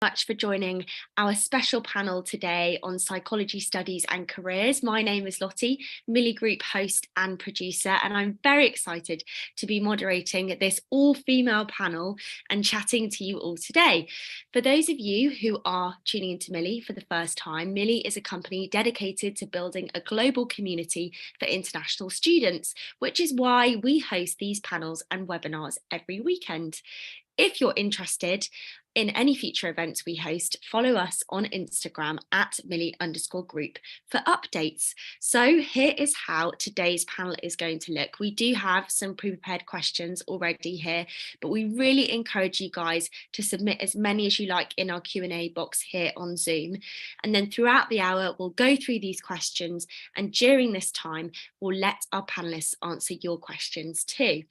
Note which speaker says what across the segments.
Speaker 1: Much for joining our special panel today on psychology studies and careers. My name is Lottie, Millie Group host and producer, and I'm very excited to be moderating this all-female panel and chatting to you all today. For those of you who are tuning into Millie for the first time, Millie is a company dedicated to building a global community for international students, which is why we host these panels and webinars every weekend. If you're interested in any future events we host, follow us on Instagram at Millie_group for updates. So here is how today's panel is going to look. We do have some pre-prepared questions already here, but we really encourage you guys to submit as many as you like in our Q&A box here on Zoom. And then throughout the hour, we'll go through these questions, and during this time, we'll let our panelists answer your questions too.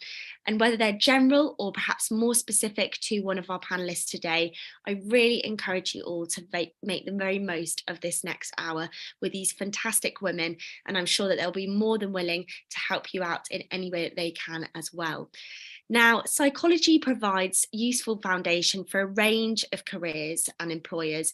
Speaker 1: And whether they're general or perhaps more specific to one of our panelists today, I really encourage you all to make the very most of this next hour with these fantastic women, and I'm sure that they'll be more than willing to help you out in any way that they can as well. Now, psychology provides useful foundation for a range of careers and employers.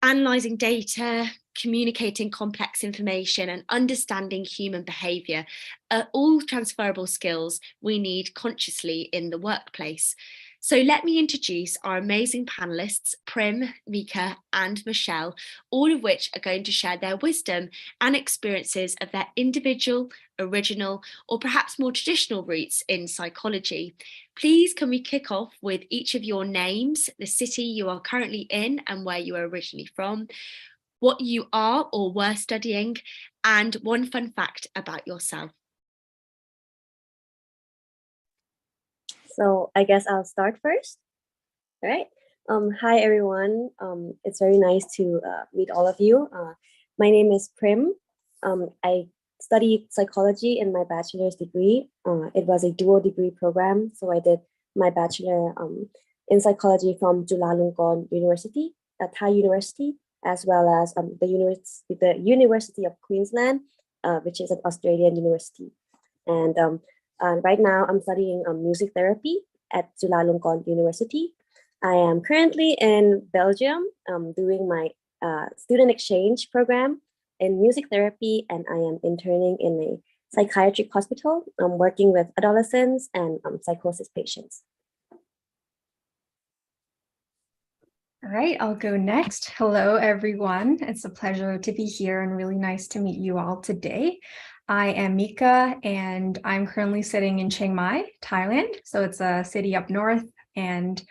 Speaker 1: Analysing data, communicating complex information, and understanding human behaviour are all transferable skills we need consciously in the workplace. So let me introduce our amazing panellists, Prim, Mika, and Michelle, all of which are going to share their wisdom and experiences of their individual, original, or perhaps more traditional roots in psychology. Please, can we kick off with each of your names, the city you are currently in and where you are originally from, what you are or were studying, and one fun fact about yourself.
Speaker 2: So I guess I'll start first. All right. Hi, everyone. It's very nice to meet all of you. My name is Prim. I studied psychology in my bachelor's degree. It was a dual degree program. So I did my bachelor in psychology from Chulalongkorn University, Thai University, as well as the University of Queensland, which is an Australian university. And right now, I'm studying music therapy at Chulalongkorn University. I am currently in Belgium doing my student exchange program in music therapy, and I am interning in a psychiatric hospital. I'm working with adolescents and psychosis patients.
Speaker 3: All right, I'll go next. Hello, everyone. It's a pleasure to be here and really nice to meet you all today. I am Mika, and I'm currently sitting in Chiang Mai, Thailand. So it's a city up north, and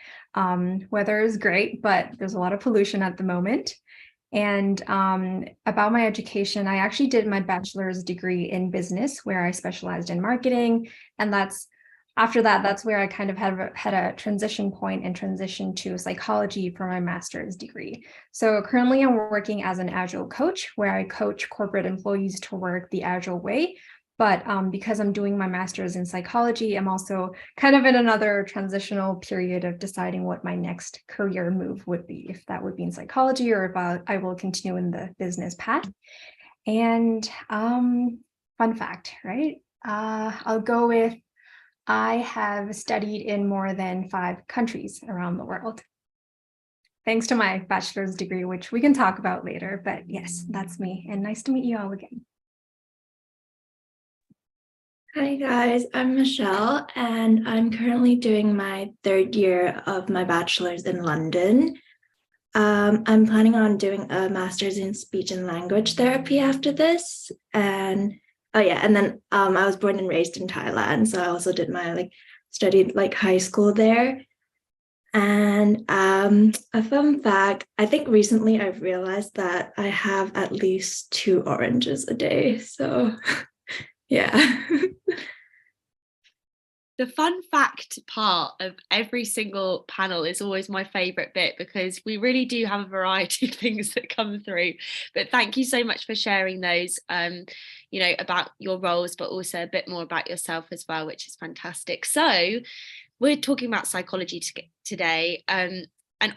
Speaker 3: weather is great, but there's a lot of pollution at the moment. And about my education, I actually did my bachelor's degree in business, where I specialized in marketing, and after that, that's where I kind of had a transition point and transition to psychology for my master's degree. So currently I'm working as an Agile coach, where I coach corporate employees to work the Agile way. But because I'm doing my master's in psychology, I'm also kind of in another transitional period of deciding what my next career move would be, if that would be in psychology or if I will continue in the business path. And fun fact, right? I'll go with I have studied in more than 5 countries around the world, thanks to my bachelor's degree, which we can talk about later. But yes, that's me. And nice to meet you all again.
Speaker 4: Hi guys, I'm Michelle, and I'm currently doing my 3rd year of my bachelor's in London. I'm planning on doing a master's in speech and language therapy after this. And oh yeah, and then I was born and raised in Thailand, so I also did my studied high school there. And a fun fact, I think recently I've realized that I have at least 2 oranges a day. So yeah.
Speaker 1: The fun fact part of every single panel is always my favourite bit, because we really do have a variety of things that come through. But thank you so much for sharing those, about your roles, but also a bit more about yourself as well, which is fantastic. So we're talking about psychology today, and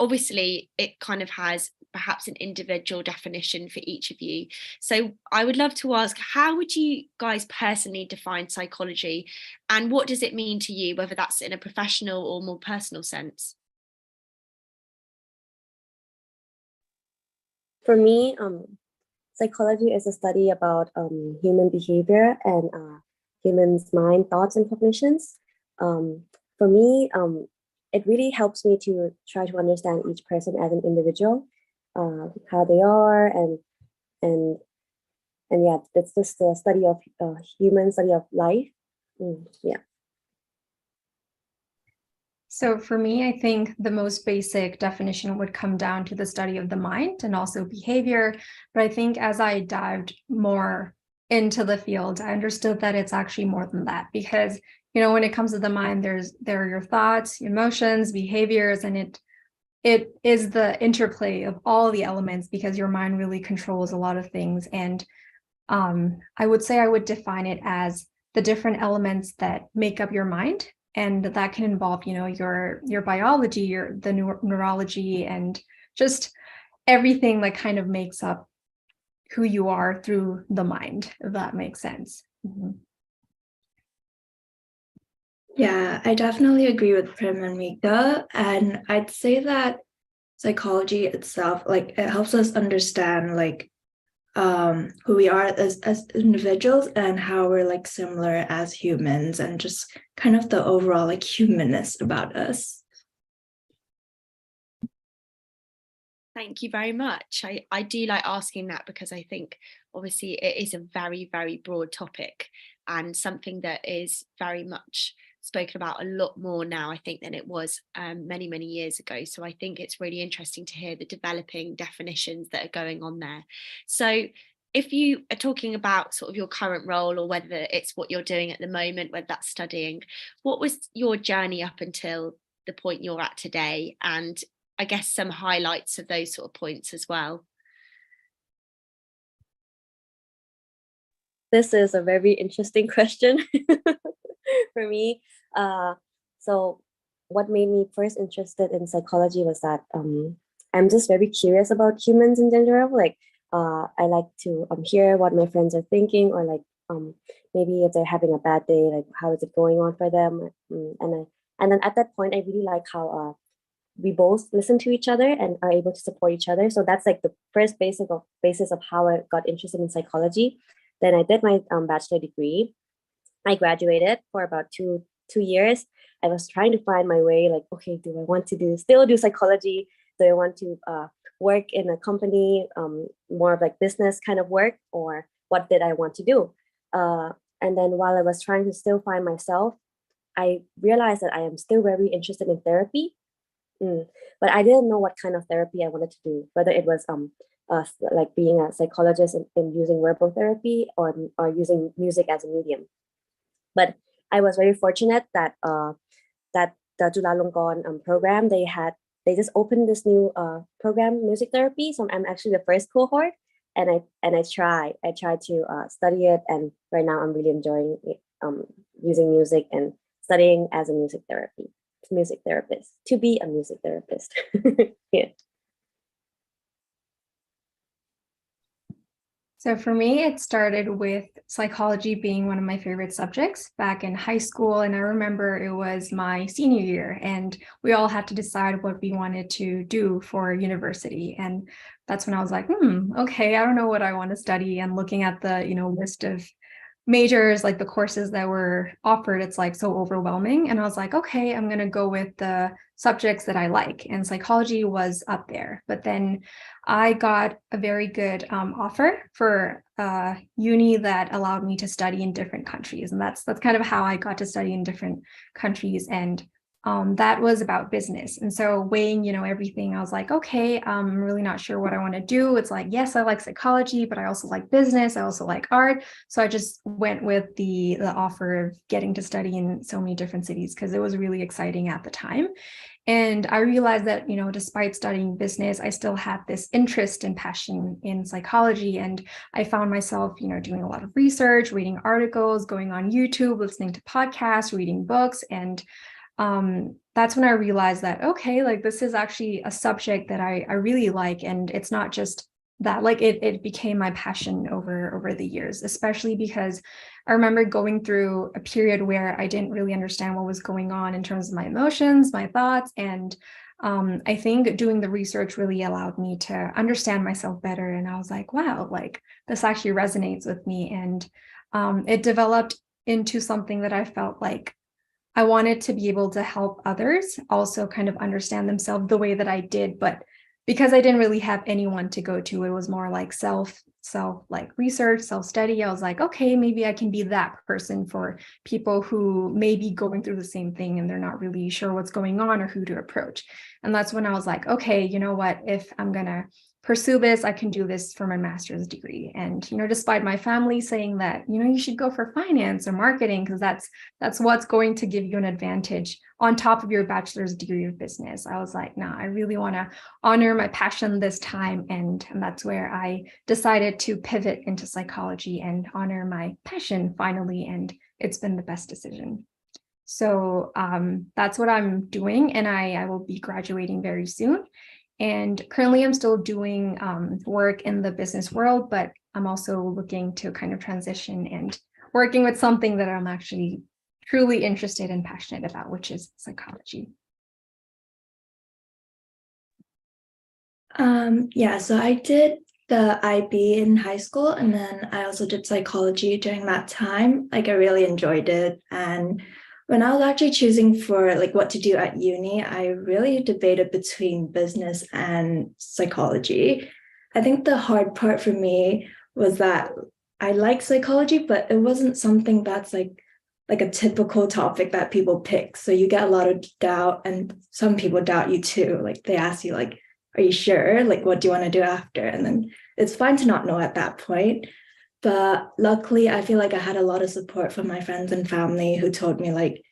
Speaker 1: obviously it kind of has perhaps an individual definition for each of you. So I would love to ask, how would you guys personally define psychology, and what does it mean to you, whether that's in a professional or more personal sense?
Speaker 2: For me, psychology is a study about human behavior and humans' mind, thoughts, and cognitions. For me, it really helps me to try to understand each person as an individual, how they are, and yeah, that's just the study of human study of life. Yeah.
Speaker 3: So for me, I think the most basic definition would come down to the study of the mind and also behavior. But I think as I dived more into the field, I understood that it's actually more than that, because, you know, when it comes to the mind, there are your thoughts, emotions, behaviors, and it is the interplay of all the elements, because your mind really controls a lot of things. And I would say I would define it as the different elements that make up your mind. And that can involve, you know, your biology, the neurology, and just everything that kind of makes up who you are through the mind, if that makes sense. Mm-hmm.
Speaker 4: Yeah, I definitely agree with Prim and Mika. And I'd say that psychology itself, like, it helps us understand like who we are as individuals and how we're like similar as humans, and just kind of the overall like humanness about us.
Speaker 1: Thank you very much. I do like asking that, because I think obviously it is a very, very broad topic, and something that is very much spoken about a lot more now, I think, than it was many, many years ago. So I think it's really interesting to hear the developing definitions that are going on there. So if you are talking about sort of your current role, or whether it's what you're doing at the moment, whether that's studying, what was your journey up until the point you're at today? And I guess some highlights of those sort of points as well.
Speaker 2: This is a very interesting question for me. So what made me first interested in psychology was that I'm just very curious about humans in general. Like I like to hear what my friends are thinking, or like maybe if they're having a bad day, like how is it going on for them? And then at that point, I really like how we both listen to each other and are able to support each other. So that's like the first basis of how I got interested in psychology. Then I did my bachelor degree. I graduated for about two years. I was trying to find my way, like, okay, do I want to still do psychology? Do I want to work in a company, more of like business kind of work, or what did I want to do? And then while I was trying to still find myself, I realized that I am still very interested in therapy. But I didn't know what kind of therapy I wanted to do, whether it was like being a psychologist and using verbal therapy, or using music as a medium. But I was very fortunate that that the Chulalongkorn program, they just opened this new program, music therapy. So I'm actually the first cohort, and I tried to study it, and right now I'm really enjoying it, using music and studying as a music therapist, to be a music therapist. Yeah.
Speaker 3: So for me, it started with psychology being one of my favorite subjects back in high school. And I remember it was my senior year, and we all had to decide what we wanted to do for university. And that's when I was like, okay, I don't know what I want to study. And looking at the, list of majors, like the courses that were offered, it's like so overwhelming. And I was like, okay, I'm going to go with the subjects that I like. And psychology was up there. But then I got a very good offer for uni that allowed me to study in different countries. And that's kind of how I got to study in different countries. And that was about business. And so weighing, everything, I was like, okay, I'm really not sure what I want to do. It's like, yes, I like psychology, but I also like business. I also like art. So I just went with the offer of getting to study in so many different cities, because it was really exciting at the time. And I realized that, despite studying business, I still had this interest and passion in psychology. And I found myself, doing a lot of research, reading articles, going on YouTube, listening to podcasts, reading books. And that's when I realized that, okay, like this is actually a subject that I really like. And it's not just that, like it became my passion over the years, especially because I remember going through a period where I didn't really understand what was going on in terms of my emotions, my thoughts. And I think doing the research really allowed me to understand myself better. And I was like, wow, like this actually resonates with me. And it developed into something that I felt like I wanted to be able to help others also kind of understand themselves the way that I did. But because I didn't really have anyone to go to, it was more like self like research, self-study. I was like, okay, maybe I can be that person for people who may be going through the same thing and they're not really sure what's going on or who to approach. And that's when I was like, okay, you know what, if I'm gonna pursue this, I can do this for my master's degree. And, despite my family saying that, you should go for finance or marketing, because that's what's going to give you an advantage on top of your bachelor's degree of business. I was like, no, I really want to honor my passion this time. And that's where I decided to pivot into psychology and honor my passion finally. And it's been the best decision. So that's what I'm doing. And I will be graduating very soon. And currently I'm still doing work in the business world, but I'm also looking to kind of transition and working with something that I'm actually truly interested and passionate about, which is psychology.
Speaker 4: Yeah, so I did the IB in high school, and then I also did psychology during that time. Like I really enjoyed it. And when I was actually choosing for like what to do at uni, I really debated between business and psychology. I think the hard part for me was that I like psychology, but it wasn't something that's like a typical topic that people pick. So you get a lot of doubt, and some people doubt you too. Like they ask you like, are you sure? Like, what do you want to do after? And then it's fine to not know at that point. But luckily, I feel like I had a lot of support from my friends and family who told me like,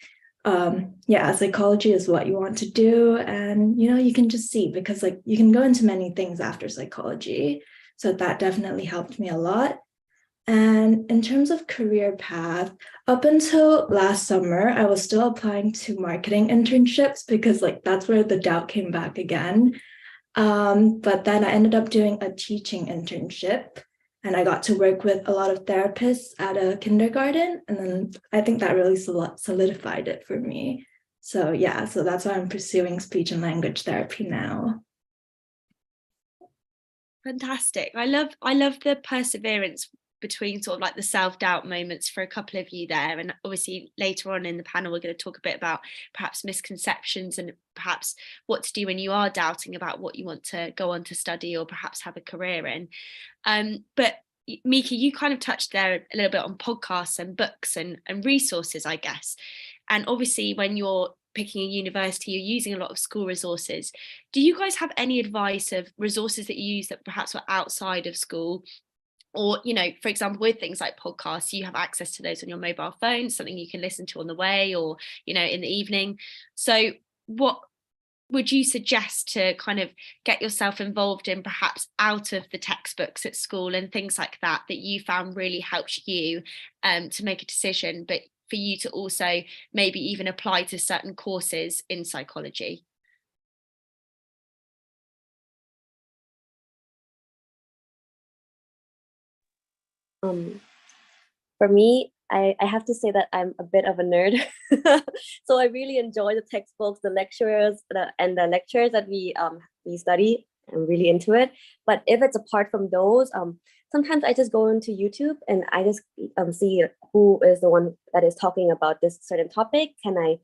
Speaker 4: yeah, psychology is what you want to do. And, you can just see, because like you can go into many things after psychology. So that definitely helped me a lot. And in terms of career path, up until last summer, I was still applying to marketing internships because like that's where the doubt came back again. But then I ended up doing a teaching internship, and I got to work with a lot of therapists at a kindergarten. And then I think that really solidified it for me. So yeah, so that's why I'm pursuing speech and language therapy now.
Speaker 1: Fantastic. I love the perseverance between sort of like the self-doubt moments for a couple of you there. And obviously later on in the panel, we're going to talk a bit about perhaps misconceptions and perhaps what to do when you are doubting about what you want to go on to study or perhaps have a career in. But Mika, you kind of touched there a little bit on podcasts and books and resources, I guess. And obviously when you're picking a university, you're using a lot of school resources. Do you guys have any advice of resources that you use that perhaps were outside of school? Or, for example, with things like podcasts, you have access to those on your mobile phone, something you can listen to on the way or, in the evening. So what would you suggest to kind of get yourself involved in, perhaps out of the textbooks at school and things like that you found really helped you to make a decision, but for you to also maybe even apply to certain courses in psychology?
Speaker 2: For me, I have to say that I'm a bit of a nerd. So I really enjoy the textbooks, the lecturers, and the lectures that we study. I'm really into it. But if it's apart from those, sometimes I just go into YouTube and I just see who is the one that is talking about this certain topic. Can I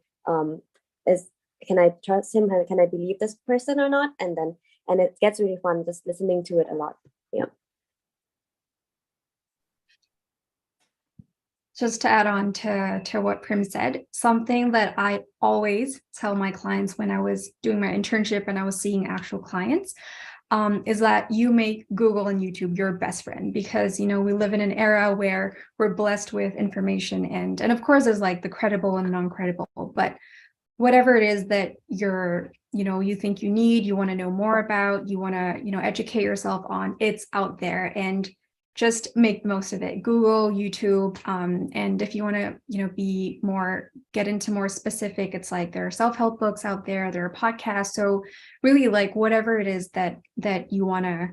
Speaker 2: trust him? Can I believe this person or not? And it gets really fun just listening to it a lot. Yeah.
Speaker 3: Just to add on to what Prim said, something that I always tell my clients when I was doing my internship and I was seeing actual clients is that you make Google and YouTube your best friend, because, we live in an era where we're blessed with information and of course there's like the credible and non-credible, but whatever it is that you think you need, you want to know more about, you want to, educate yourself on, it's out there, and just make the most of it. Google, YouTube, and if you want to, get into more specific, it's like there are self-help books out there, there are podcasts. So really, like whatever it is that you want to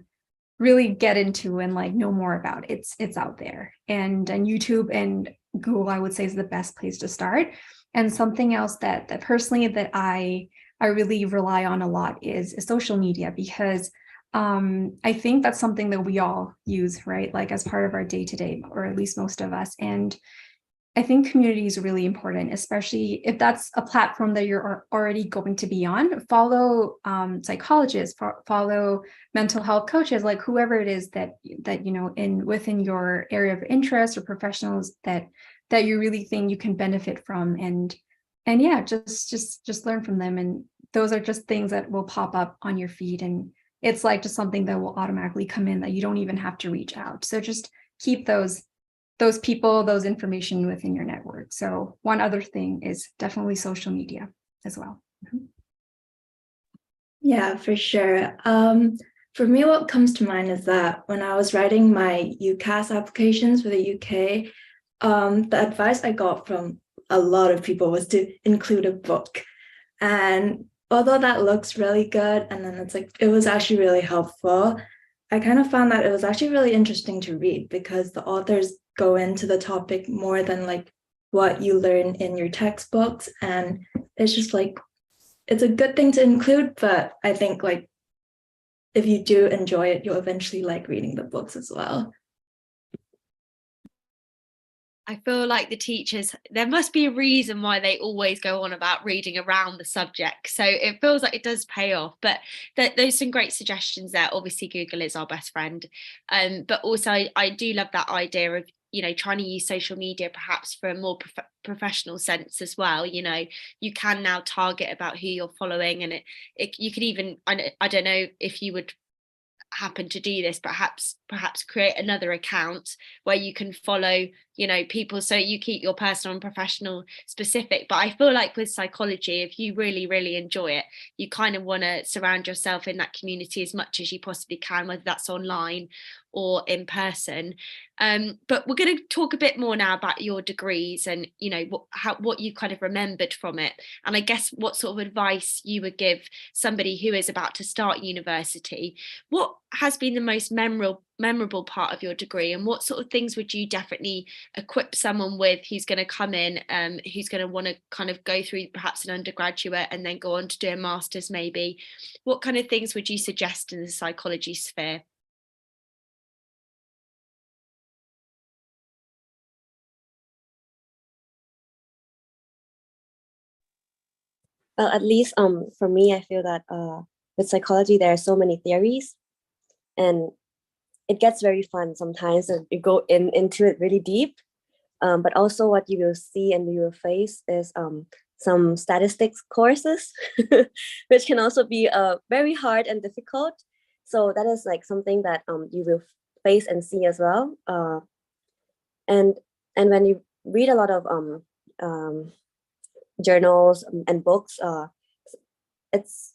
Speaker 3: really get into and like know more about, it's out there. And YouTube and Google, I would say, is the best place to start. And something else that personally that I I really rely on a lot is social media, because I think that's something that we all use, right? Like as part of our day-to-day, or at least most of us. And I think community is really important, especially if that's a platform that you're already going to be on. Follow psychologists, follow mental health coaches, like whoever it is that within your area of interest, or professionals that you really think you can benefit from, and yeah, just learn from them. And those are just things that will pop up on your feed, and it's like just something that will automatically come in that you don't even have to reach out. So just keep those people, those information within your network. So one other thing is definitely social media as well.
Speaker 4: Yeah, for sure. For me, what comes to mind is that when I was writing my UCAS applications for the UK, the advice I got from a lot of people was to include a book. And although that looks really good, and then it's like, it was actually really helpful, I kind of found that it was actually really interesting to read, because the authors go into the topic more than like what you learn in your textbooks. And it's just like, it's a good thing to include, but I think like if you do enjoy it, you'll eventually like reading the books as well.
Speaker 1: I feel like the teachers, there must be a reason why they always go on about reading around the subject. So it feels like it does pay off. But there's some great suggestions there. Obviously, Google is our best friend. But also, I do love that idea of, trying to use social media perhaps for a more professional sense as well. You can now target about who you're following, and you could even, I don't know if you would happen to do this, perhaps create another account where you can follow people, so you keep your personal and professional specific. But I feel like with psychology, if you really enjoy it, you kind of want to surround yourself in that community as much as you possibly can, whether that's online or in person. But we're going to talk a bit more now about your degrees, and what you kind of remembered from it, and I guess what sort of advice you would give somebody who is about to start university. What has been the most memorable part of your degree, and what sort of things would you definitely equip someone with who's going to come in, who's going to want to kind of go through perhaps an undergraduate and then go on to do a master's maybe? What kind of things would you suggest in the psychology sphere?
Speaker 2: Well, at least for me, I feel that with psychology there are so many theories, and it gets very fun sometimes, and you go into it really deep. But also what you will see and you will face is some statistics courses, which can also be very hard and difficult. So that is like something that you will face and see as well. And when you read a lot of journals and books,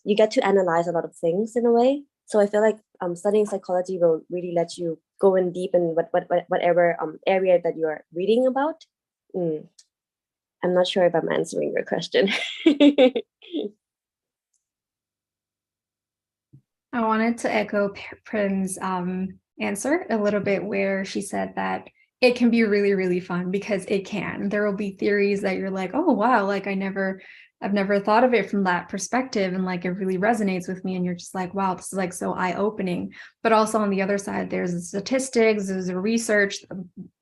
Speaker 2: you get to analyze a lot of things in a way. So I feel like studying psychology will really let you go in deep in whatever area that you are reading about. I'm not sure if I'm answering your question.
Speaker 3: I wanted to echo Prim's answer a little bit, where she said that it can be really fun, because it can. There will be theories that you're like, oh wow, like I've never thought of it from that perspective, and like it really resonates with me, and you're just like, wow, this is like so eye-opening. But also on the other side, there's the statistics, there's the research,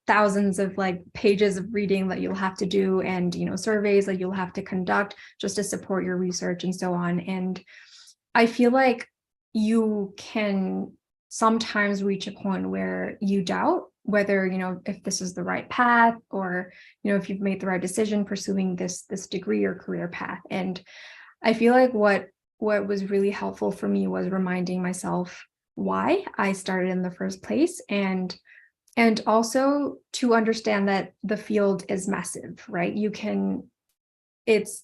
Speaker 3: thousands of like pages of reading that you'll have to do, and surveys that you'll have to conduct just to support your research and so on. And I feel like you can sometimes reach a point where you doubt whether if this is the right path, or if you've made the right decision pursuing this degree or career path. And I feel like what was really helpful for me was reminding myself why I started in the first place, and also to understand that the field is massive, right?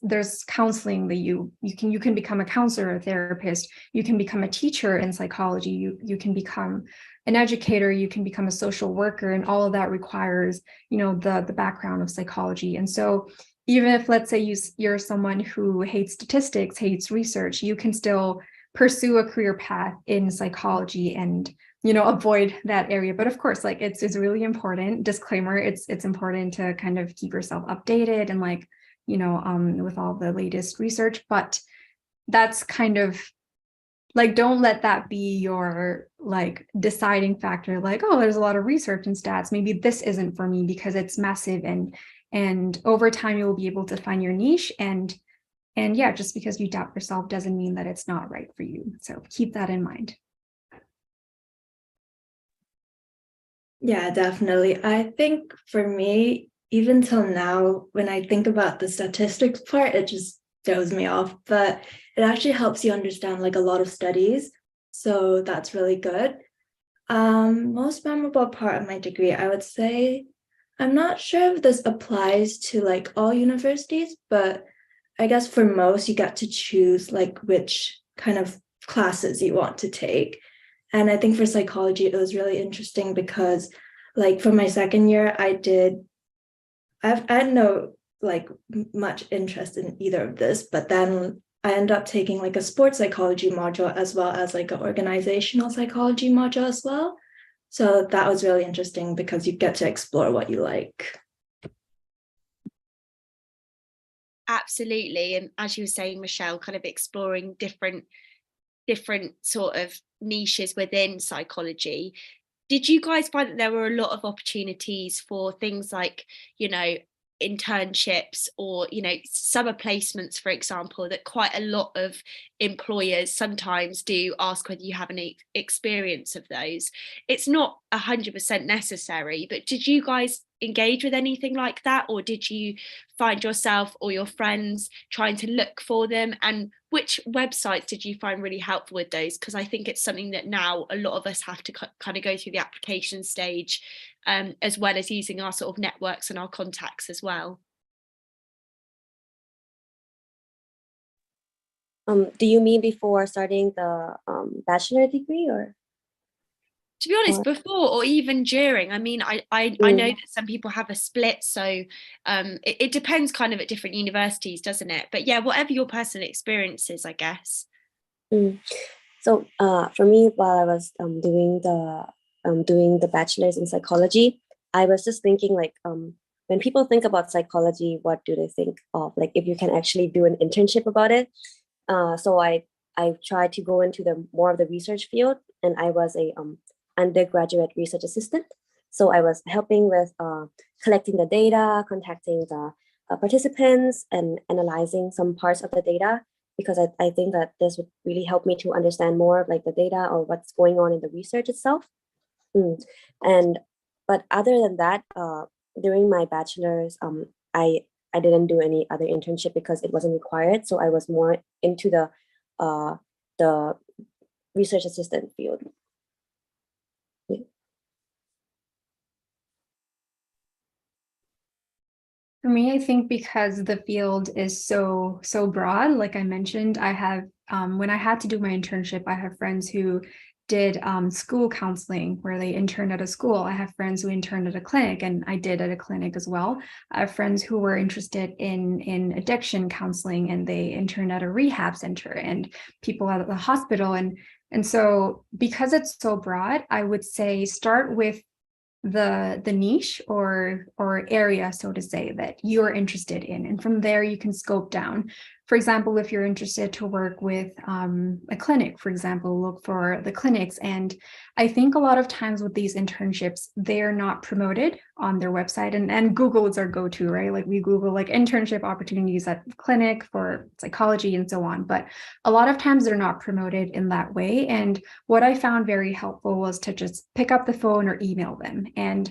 Speaker 3: There's counseling that you can become a counselor, a therapist, you can become a teacher in psychology, you can become an educator, you can become a social worker, and all of that requires the background of psychology. And so even if, let's say, you're someone who hates statistics, hates research, you can still pursue a career path in psychology and avoid that area. But of course, like it's really important, disclaimer, it's important to kind of keep yourself updated and like with all the latest research. But that's kind of like, don't let that be your like deciding factor, like, oh, there's a lot of research and stats, maybe this isn't for me, because it's massive, and over time you'll be able to find your niche. And yeah, just because you doubt yourself doesn't mean that it's not right for you. So keep that in mind.
Speaker 4: Yeah, definitely. I think for me, even till now, when I think about the statistics part, it just throws me off, but it actually helps you understand like a lot of studies. So that's really good. Most memorable part of my degree, I would say, I'm not sure if this applies to like all universities, but I guess for most, you get to choose like which kind of classes you want to take. And I think for psychology, it was really interesting because like for my second year, I had no like much interest in either of this, but then I ended up taking like a sports psychology module as well as like an organizational psychology module as well. So that was really interesting because you get to explore what you like.
Speaker 1: Absolutely. And as you were saying, Michelle, kind of exploring different sort of niches within psychology. Did you guys find that there were a lot of opportunities for things like, you know, internships or, you know, summer placements, for example, that quite a lot of employers sometimes do ask whether you have any experience of those? It's not 100% necessary, but did you guys engage with anything like that, or did you find yourself or your friends trying to look for them? And which websites did you find really helpful with those? Because I think it's something that now a lot of us have to kind of go through the application stage, as well as using our sort of networks and our contacts as well.
Speaker 2: Do you mean before starting the bachelor degree, or?
Speaker 1: To be honest, before or even during, I mean, I know that some people have a split, so it depends kind of at different universities, doesn't it? But yeah, whatever your personal experience is, I guess.
Speaker 2: So for me, while I was doing the bachelor's in psychology, I was just thinking like when people think about psychology, what do they think of? Like if you can actually do an internship about it. So I tried to go into the more of the research field, and I was a undergraduate research assistant. So I was helping with collecting the data, contacting the participants, and analyzing some parts of the data, because I think that this would really help me to understand more of like the data or what's going on in the research itself. But other than that, during my bachelor's, I didn't do any other internship because it wasn't required. So I was more into the research assistant field.
Speaker 3: For me, I think because the field is so broad, like I mentioned, I have when I had to do my internship, I have friends who did school counseling where they interned at a school. I have friends who interned at a clinic, and I did at a clinic as well. I have friends who were interested in addiction counseling, and they interned at a rehab center, and people at the hospital. And so because it's so broad, I would say start with the niche or area, so to say, that you're interested in, and from there you can scope down. For example, if you're interested to work with a clinic, for example, look for the clinics. And I think a lot of times with these internships, they're not promoted on their website, and Google is our go-to, right? Like we Google like internship opportunities at clinic for psychology and so on, but a lot of times they're not promoted in that way. And what I found very helpful was to just pick up the phone or email them. And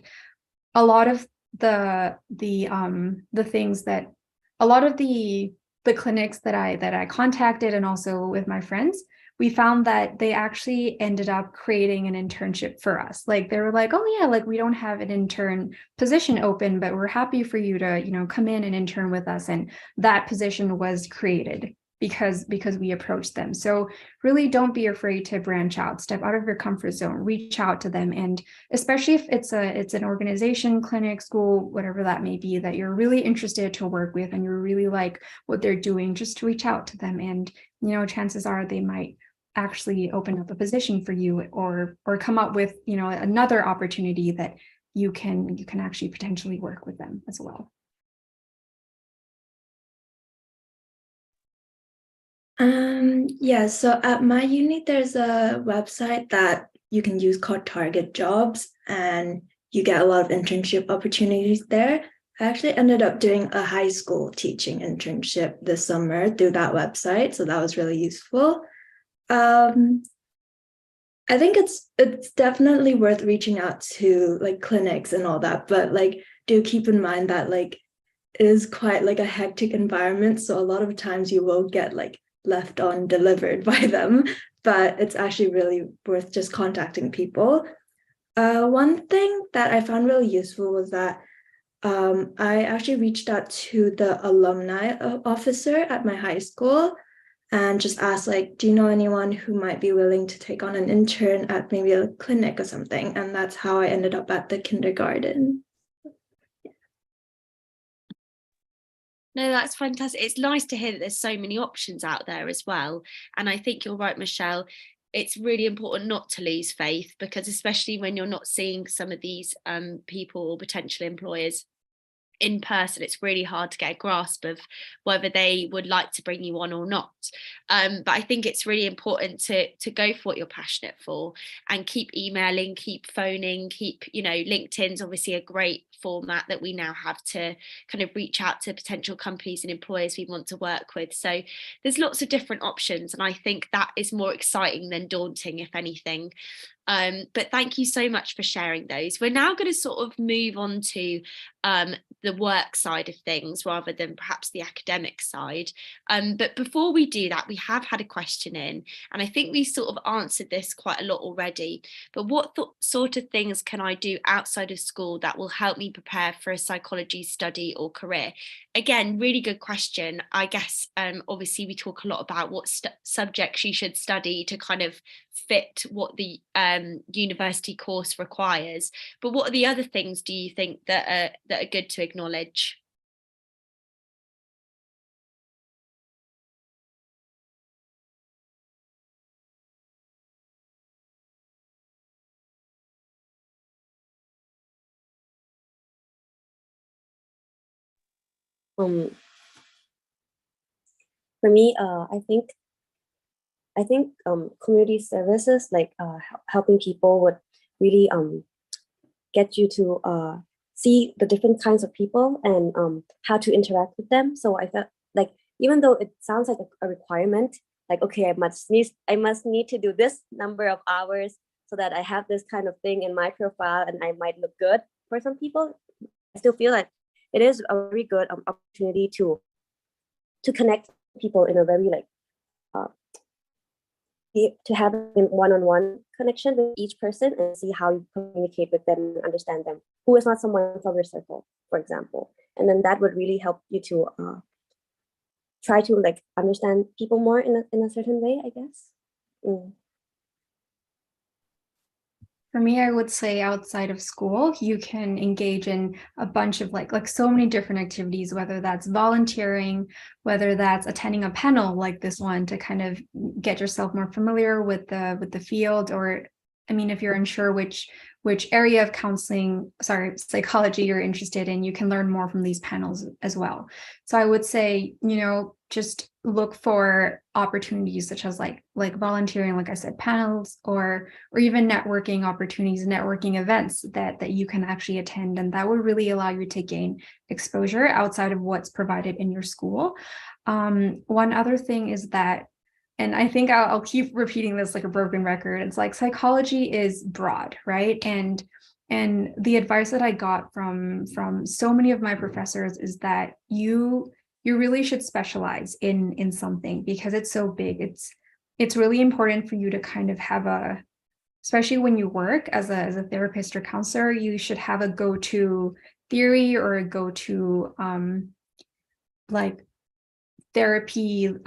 Speaker 3: a lot of the things that a lot of the clinics that I contacted, and also with my friends, we found that they actually ended up creating an internship for us. Like they were like, oh yeah, like we don't have an intern position open, but we're happy for you to, you know, come in and intern with us. And that position was created because we approached them. So really don't be afraid to branch out, step out of your comfort zone, reach out to them. And especially if it's an organization, clinic, school, whatever that may be, that you're really interested to work with and you really like what they're doing, just reach out to them. And, you know, chances are they might actually open up a position for you, or come up with, you know, another opportunity that you can actually potentially work with them as well.
Speaker 4: Yeah, so at my uni, there's a website that you can use called Target Jobs, and you get a lot of internship opportunities there. I actually ended up doing a high school teaching internship this summer through that website, so that was really useful. Um, I think it's definitely worth reaching out to like clinics and all that, but like do keep in mind that like it is quite like a hectic environment. So a lot of times you will get like left on delivered by them, but it's actually really worth just contacting people. One thing that I found really useful was that I actually reached out to the alumni officer at my high school and just asked like, do you know anyone who might be willing to take on an intern at maybe a clinic or something? And that's how I ended up at the kindergarten.
Speaker 1: No, that's fantastic. It's nice to hear that there's so many options out there as well. And I think you're right, Michelle. It's really important not to lose faith, because especially when you're not seeing some of these people or potential employers in person, it's really hard to get a grasp of whether they would like to bring you on or not. But I think it's really important to go for what you're passionate for and keep emailing, keep phoning, keep, LinkedIn's obviously a great format that we now have to kind of reach out to potential companies and employers we want to work with. So there's lots of different options, and I think that is more exciting than daunting, if anything. But thank you so much for sharing those. We're now going to sort of move on to the work side of things rather than perhaps the academic side. But before we do that, we have had a question in, and I think we sort of answered this quite a lot already. But what sort of things can I do outside of school that will help me prepare for a psychology study or career? Again, really good question. I guess obviously we talk a lot about what subjects you should study to kind of fit what the university course requires. But what are the other things do you think that are good to acknowledge?
Speaker 2: Um, for me, I think community services like helping people would really get you to see the different kinds of people and how to interact with them. So I felt like even though it sounds like a requirement, like okay, I must need to do this number of hours so that I have this kind of thing in my profile and I might look good for some people. I still feel like it is a very good opportunity to connect people in a very like to have a one-on-one connection with each person and see how you communicate with them and understand them, who is not someone from your circle, for example. And then that would really help you to try to like understand people more in a certain way, I guess.
Speaker 3: For me, I would say outside of school, you can engage in a bunch of like so many different activities, whether that's volunteering, whether that's attending a panel like this one to kind of get yourself more familiar with the field, or I mean, if you're unsure which area of psychology you're interested in, you can learn more from these panels as well. So I would say, just look for opportunities such as like volunteering, like I said, panels, or even networking opportunities, networking events that you can actually attend, and that would really allow you to gain exposure outside of what's provided in your school. One other thing is that, and I think I'll keep repeating this like a broken record, it's like psychology is broad, right? And the advice that I got from so many of my professors is that you really should specialize in something, because it's so big. It's really important for you to kind of have especially when you work as a therapist or counselor, you should have a go-to theory or a go-to like therapeutic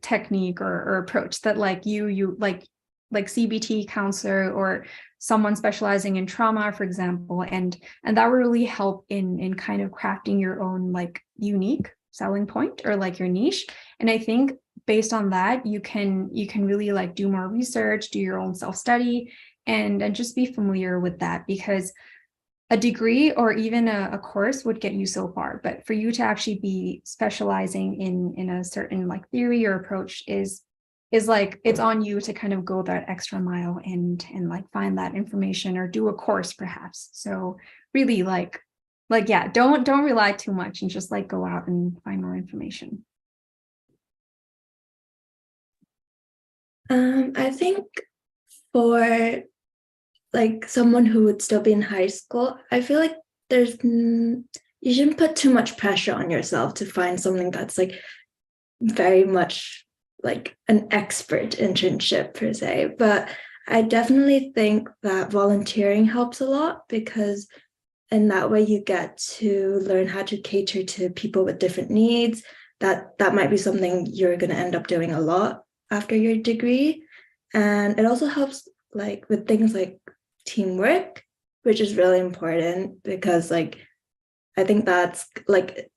Speaker 3: technique or approach that like you like CBT counselor or someone specializing in trauma, for example, and that will really help in kind of crafting your own like unique selling point or like your niche. And I think based on that, you can really like do more research, do your own self-study, and just be familiar with that, because a degree or even a course would get you so far, but for you to actually be specializing in a certain like theory or approach is like it's on you to kind of go that extra mile and like find that information or do a course perhaps. So really like yeah, don't rely too much and just like go out and find more information.
Speaker 4: I think for like someone who would still be in high school, I feel like you shouldn't put too much pressure on yourself to find something that's like very much like an expert internship per se. But I definitely think that volunteering helps a lot, because in that way you get to learn how to cater to people with different needs. That might be something you're going to end up doing a lot after your degree. And it also helps like with things like teamwork, which is really important, because like I think that's like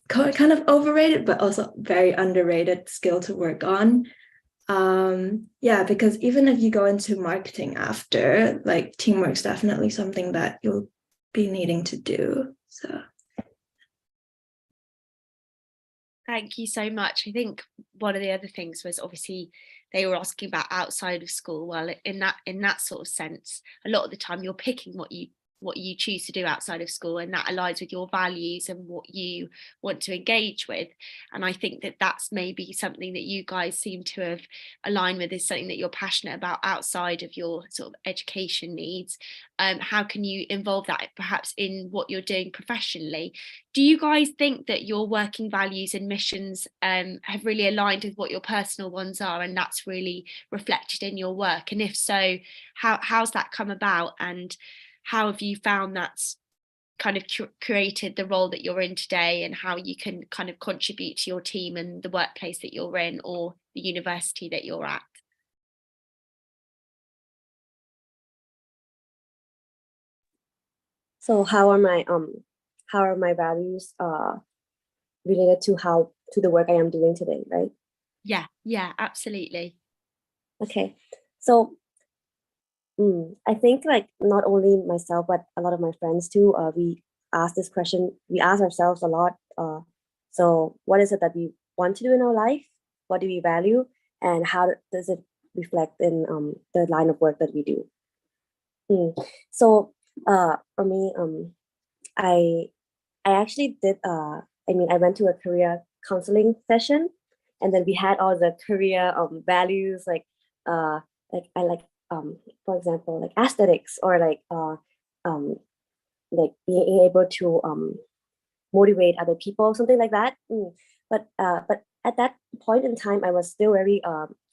Speaker 4: kind of overrated, but also very underrated skill to work on. Yeah, because even if you go into marketing after, like teamwork's definitely something that you'll be needing to do. So
Speaker 1: Thank you so much. I think one of the other things was obviously they were asking about outside of school. Well, in that sort of sense, a lot of the time you're picking what you choose to do outside of school, and that aligns with your values and what you want to engage with. And I think that that's maybe something that you guys seem to have aligned with, is something that you're passionate about outside of your sort of education needs. How can you involve that perhaps in what you're doing professionally? Do you guys think that your working values and missions have really aligned with what your personal ones are, and that's really reflected in your work? And if so, how's that come about, and how have you found that's kind of created the role that you're in today, and how you can kind of contribute to your team and the workplace that you're in or the university that you're at?
Speaker 2: So how are my values related to the work I am doing today, right?
Speaker 1: Yeah, absolutely.
Speaker 2: Okay. So I think like not only myself, but a lot of my friends too, we ask this question, we ask ourselves a lot. So what is it that we want to do in our life? What do we value? And how does it reflect in the line of work that we do? So for me, I actually did I went to a career counseling session, and then we had all the career values like I like for example like aesthetics, or um like being able to motivate other people, something like that. But at that point in time I was still very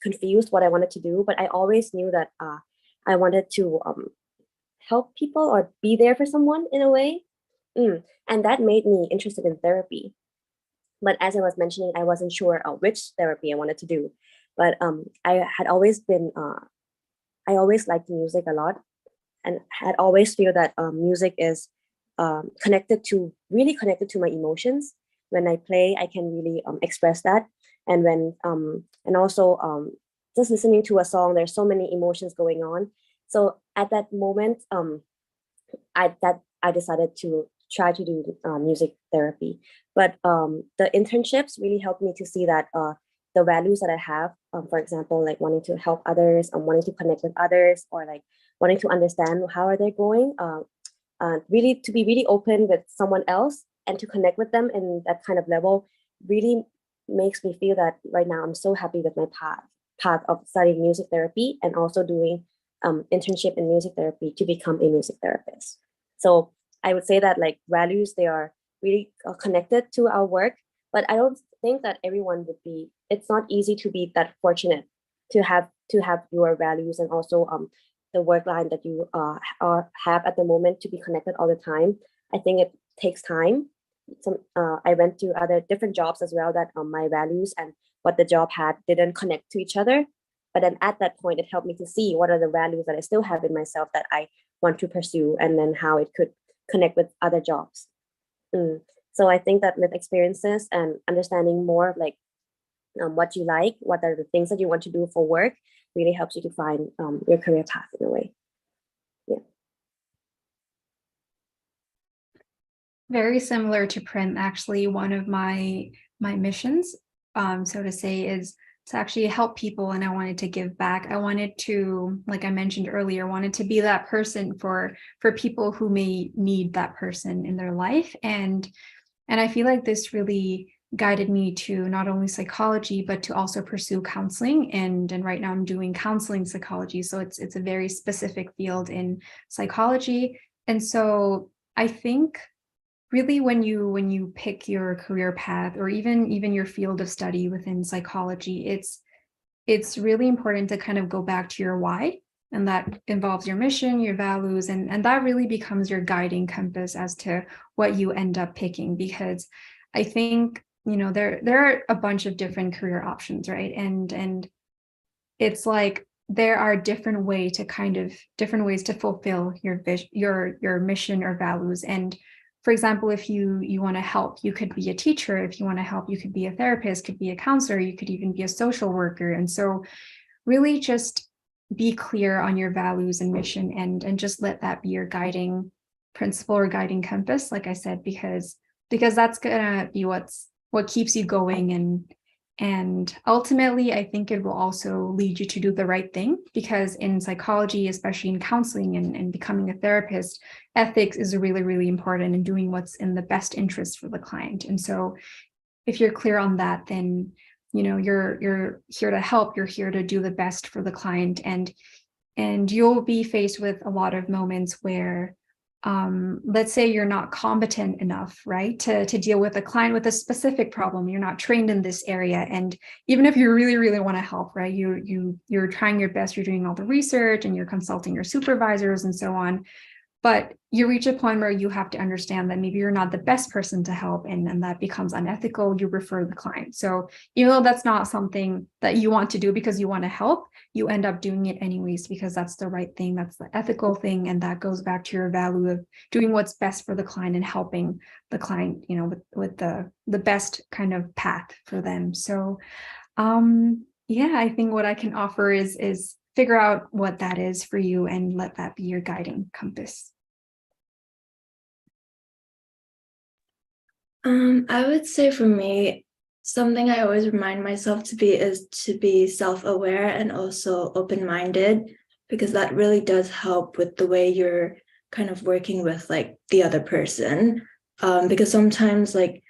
Speaker 2: confused what I wanted to do, but I always knew that I wanted to help people or be there for someone in a way. And that made me interested in therapy. But as I was mentioning, I wasn't sure which therapy I wanted to do. But I had always been, I always liked music a lot, and had always feel that music is really connected to my emotions. When I play, I can really express that. And and also just listening to a song, there's so many emotions going on. So at that moment, I decided to try to do music therapy. But the internships really helped me to see that the values that I have, for example, like wanting to help others, wanting to connect with others, or like wanting to understand how are they going, really to be really open with someone else and to connect with them in that kind of level, really makes me feel that right now I'm so happy with my path of studying music therapy and also doing internship in music therapy to become a music therapist. So I would say that like values, they are really connected to our work, but I don't think that everyone would be. It's not easy to be that fortunate to have your values and also the work line that you have at the moment to be connected all the time. I think it takes time. I went to other different jobs as well that my values and what the job had didn't connect to each other. But then at that point, it helped me to see what are the values that I still have in myself that I want to pursue, and then how it could connect with other jobs. So I think that with experiences and understanding more of like what you like, what are the things that you want to do for work, really helps you to find your career path in a way. Yeah.
Speaker 3: Very similar to Prim, actually. One of my missions, so to say, is to actually help people, and I wanted to give back. I wanted to, like I mentioned earlier, wanted to be that person for people who may need that person in their life, and I feel like this really guided me to not only psychology but to also pursue counseling, and right now I'm doing counseling psychology, so it's a very specific field in psychology. And so I think really when you pick your career path, or even your field of study within psychology, it's really important to kind of go back to your why, and that involves your mission, your values, and that really becomes your guiding compass as to what you end up picking. Because I think, there are a bunch of different career options, right? And it's like there are different ways to fulfill your vision, your mission or values. And for example, if you want to help, you could be a teacher. If you want to help, you could be a therapist, could be a counselor, you could even be a social worker. And so really just be clear on your values and mission, and just let that be your guiding principle or guiding compass, like I said, because that's gonna be what keeps you going. And ultimately, I think it will also lead you to do the right thing, because in psychology, especially in counseling and becoming a therapist, ethics is really, really important in doing what's in the best interest for the client. And so if you're clear on that, then, you're here to help, you're here to do the best for the client. And you'll be faced with a lot of moments where, let's say you're not competent enough, right, to deal with a client with a specific problem. You're not trained in this area, and even if you really, really want to help, right, you're trying your best, you're doing all the research, and you're consulting your supervisors and so on. But you reach a point where you have to understand that maybe you're not the best person to help, and that becomes unethical. You refer the client. So even though that's not something that you want to do because you want to help, you end up doing it anyways because that's the right thing, that's the ethical thing, and that goes back to your value of doing what's best for the client and helping the client, with the best kind of path for them. So yeah, I think what I can offer is figure out what that is for you and let that be your guiding compass.
Speaker 4: I would say for me, something I always remind myself to be is to be self-aware and also open-minded, because that really does help with the way you're kind of working with like the other person. Because sometimes like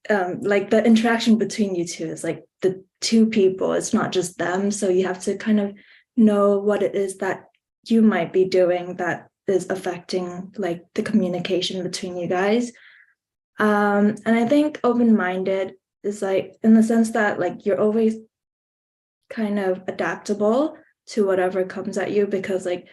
Speaker 4: the interaction between you two is like the two people, it's not just them. So you have to kind of know what it is that you might be doing that is affecting like the communication between you guys. And I think open-minded is like in the sense that like you're always kind of adaptable to whatever comes at you, because like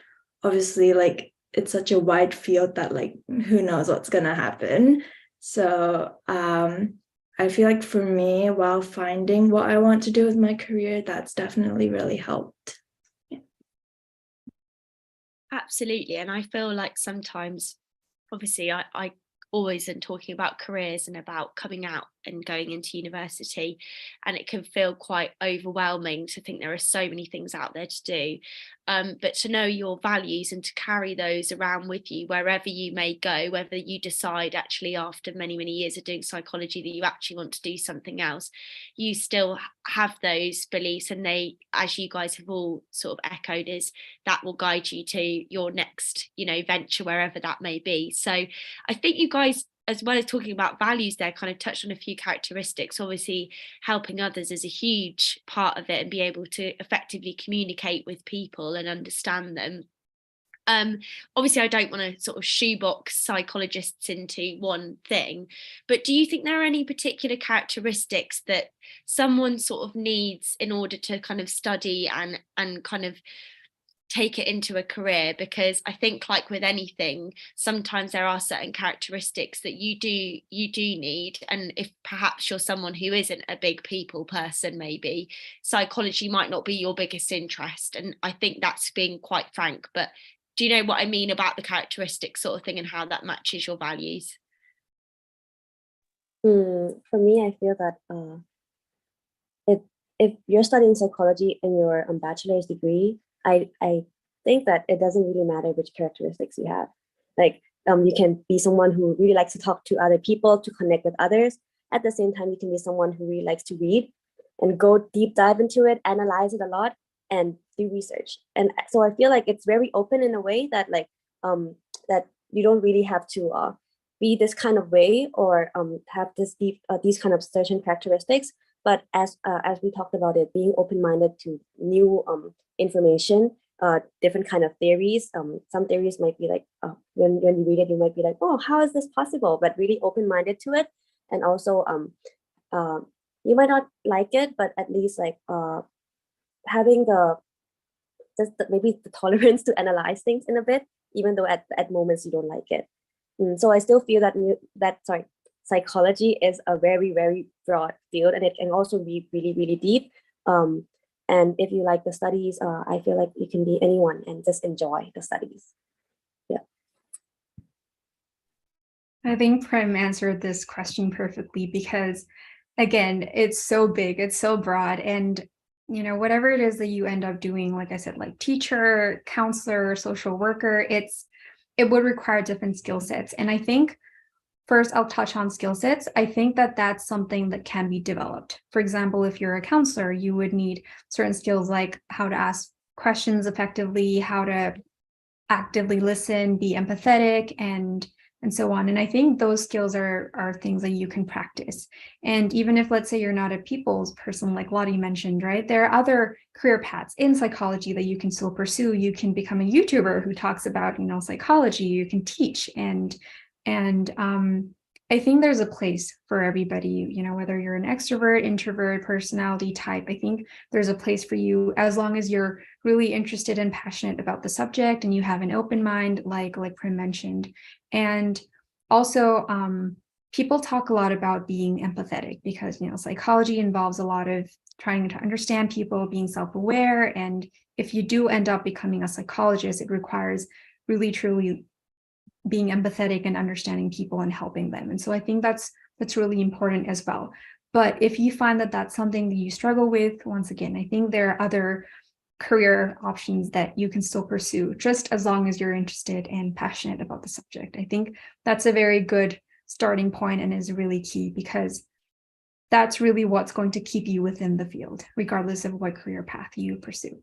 Speaker 4: obviously like it's such a wide field that like who knows what's gonna happen. So I feel like for me, while finding what I want to do with my career, that's definitely really helped. Yeah.
Speaker 1: Absolutely. And I feel like sometimes, obviously, I always am talking about careers and about coming out and going into university, and it can feel quite overwhelming to think there are so many things out there to do, but to know your values and to carry those around with you wherever you may go, whether you decide actually after many, many years of doing psychology that you actually want to do something else, you still have those beliefs, and they, as you guys have all sort of echoed, is that will guide you to your next venture, wherever that may be. So I think you guys, as well as talking about values there, kind of touched on a few characteristics. Obviously, helping others is a huge part of it, and be able to effectively communicate with people and understand them. Obviously, I don't want to sort of shoebox psychologists into one thing, but do you think there are any particular characteristics that someone sort of needs in order to kind of study and kind of take it into a career? Because I think, like with anything, sometimes there are certain characteristics that you do need, and if perhaps you're someone who isn't a big people person, maybe psychology might not be your biggest interest, and I think that's being quite frank. But do you know what I mean about the characteristics sort of thing and how that matches your values?
Speaker 2: For me, I feel that if you're studying psychology in your bachelor's degree, I think that it doesn't really matter which characteristics you have. Like You can be someone who really likes to talk to other people, to connect with others. At the same time, you can be someone who really likes to read and go deep dive into it, analyze it a lot, and do research. And so I feel like it's very open in a way that that you don't really have to be this kind of way or have this deep these kind of certain characteristics. But as we talked about it, being open-minded to new information, different kind of theories. Some theories might be like when you read it, you might be like, oh, how is this possible? But really open-minded to it, and also you might not like it, but at least like having maybe the tolerance to analyze things in a bit, even though at moments you don't like it. So I still feel that psychology is a very, very broad field, and it can also be really, really deep. And if you like the studies, I feel like you can be anyone and just enjoy the studies. Yeah.
Speaker 3: I think Prim answered this question perfectly because, again, it's so big, it's so broad, and whatever it is that you end up doing, like I said, like teacher, counselor, social worker, it would require different skill sets. And I think first I'll touch on skill sets. I think that that's something that can be developed. For example, if you're a counselor, you would need certain skills like how to ask questions effectively, how to actively listen, be empathetic, and so on. And I think those skills are things that you can practice. And even if, let's say, you're not a people's person, like Lottie mentioned, right? There are other career paths in psychology that you can still pursue. You can become a YouTuber who talks about, psychology. You can teach, and I think there's a place for everybody, whether you're an extrovert, introvert, personality type. I think there's a place for you as long as you're really interested and passionate about the subject and you have an open mind, like Prim mentioned. And also, people talk a lot about being empathetic because, psychology involves a lot of trying to understand people, being self-aware. And if you do end up becoming a psychologist, it requires really, truly being empathetic and understanding people and helping them. And so I think that's really important as well. But if you find that that's something that you struggle with, once again, I think there are other career options that you can still pursue, just as long as you're interested and passionate about the subject. I think that's a very good starting point and is really key because that's really what's going to keep you within the field, regardless of what career path you pursue.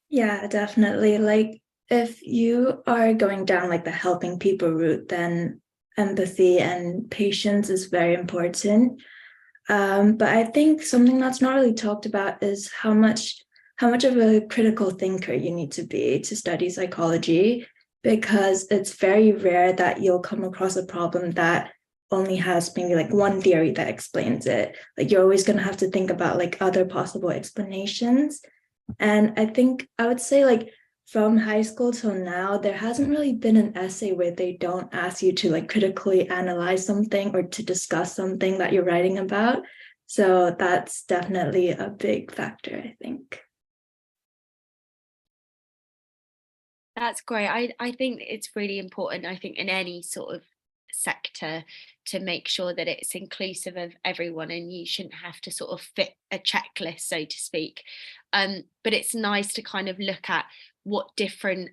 Speaker 4: Yeah, definitely. Like if you are going down like the helping people route, then empathy and patience is very important. But I think something that's not really talked about is how much of a critical thinker you need to be to study psychology, because it's very rare that you'll come across a problem that only has maybe like one theory that explains it. Like you're always going to have to think about like other possible explanations. And I think I would say like from high school till now, there hasn't really been an essay where they don't ask you to like critically analyze something or to discuss something that you're writing about. So that's definitely a big factor, I think.
Speaker 1: That's great. I think it's really important, I think, in any sort of sector to make sure that it's inclusive of everyone and you shouldn't have to sort of fit a checklist, so to speak. But it's nice to kind of look at what different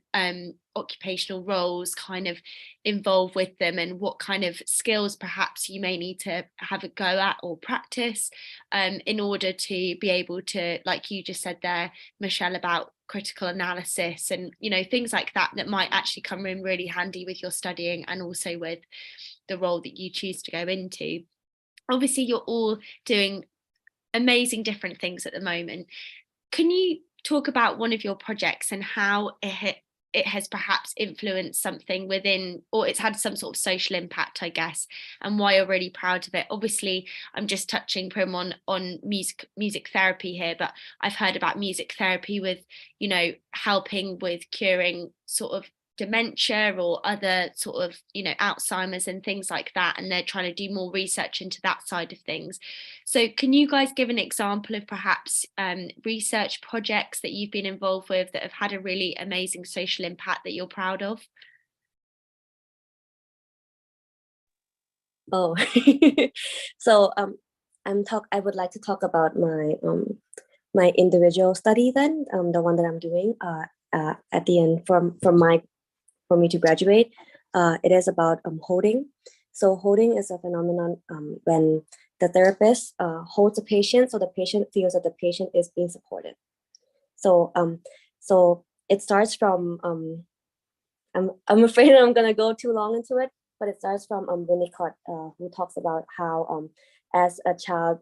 Speaker 1: occupational roles kind of involve with them and what kind of skills perhaps you may need to have a go at or practice in order to be able to, like you just said there, Michelle, about critical analysis and things like that might actually come in really handy with your studying and also with the role that you choose to go into. Obviously you're all doing amazing different things at the moment. Can you talk about one of your projects and how it has perhaps influenced something within, or it's had some sort of social impact, I guess, and why you're really proud of it? Obviously, I'm just touching Prim on music therapy here, but I've heard about music therapy with, helping with curing sort of dementia or other sort of, Alzheimer's and things like that. And they're trying to do more research into that side of things. So can you guys give an example of perhaps research projects that you've been involved with that have had a really amazing social impact that you're proud of?
Speaker 2: Oh, so I would like to talk about my my individual study then, the one that I'm doing. at the end for me to graduate. It is about holding. So holding is a phenomenon when the therapist holds a patient, so the patient feels that the patient is being supported. So so it starts from I'm afraid I'm gonna go too long into it, but it starts from Winnicott, who talks about how as a child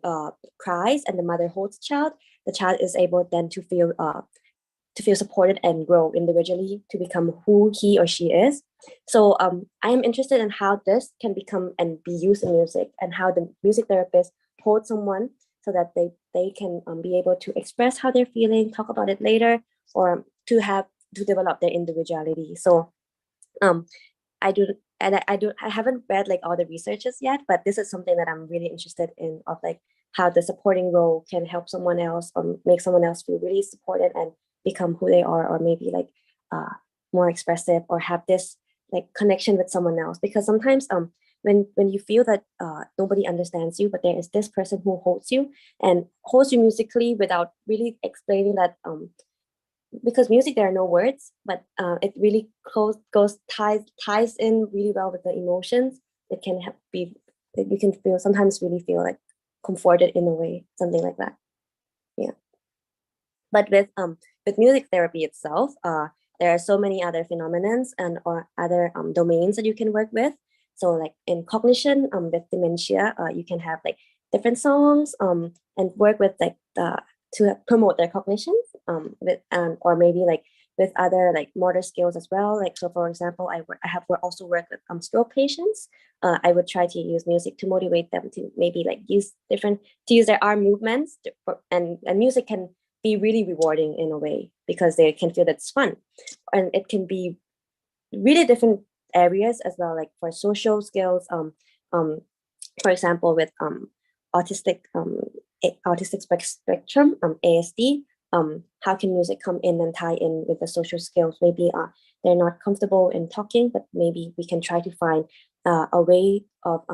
Speaker 2: cries and the mother holds the child is able then to feel supported and grow individually to become who he or she is. So I am interested in how this can become and be used in music, and how the music therapist holds someone so that they can be able to express how they're feeling, talk about it later, or to develop their individuality. So I do and I haven't read like all the researches yet, but this is something that I'm really interested in, of like how the supporting role can help someone else or make someone else feel really supported and become who they are, or maybe like more expressive, or have this like connection with someone else. Because sometimes when you feel that nobody understands you, but there is this person who holds you musically without really explaining that because music, there are no words, but it really ties in really well with the emotions. It can you can sometimes really feel like comforted in a way, something like that. Yeah. But with music therapy itself, there are so many other phenomenons or other domains that you can work with. So like in cognition, with dementia, you can have like different songs and work with like to promote their cognitions with or maybe like with other like motor skills as well. Like, so for example, I have also worked with stroke patients. I would try to use music to motivate them to maybe like use their arm movements and music can be really rewarding in a way, because they can feel that it's fun, and it can be really different areas as well, like for social skills, for example with autistic spectrum, ASD, how can music come in and tie in with the social skills? Maybe they're not comfortable in talking, but maybe we can try to find a way of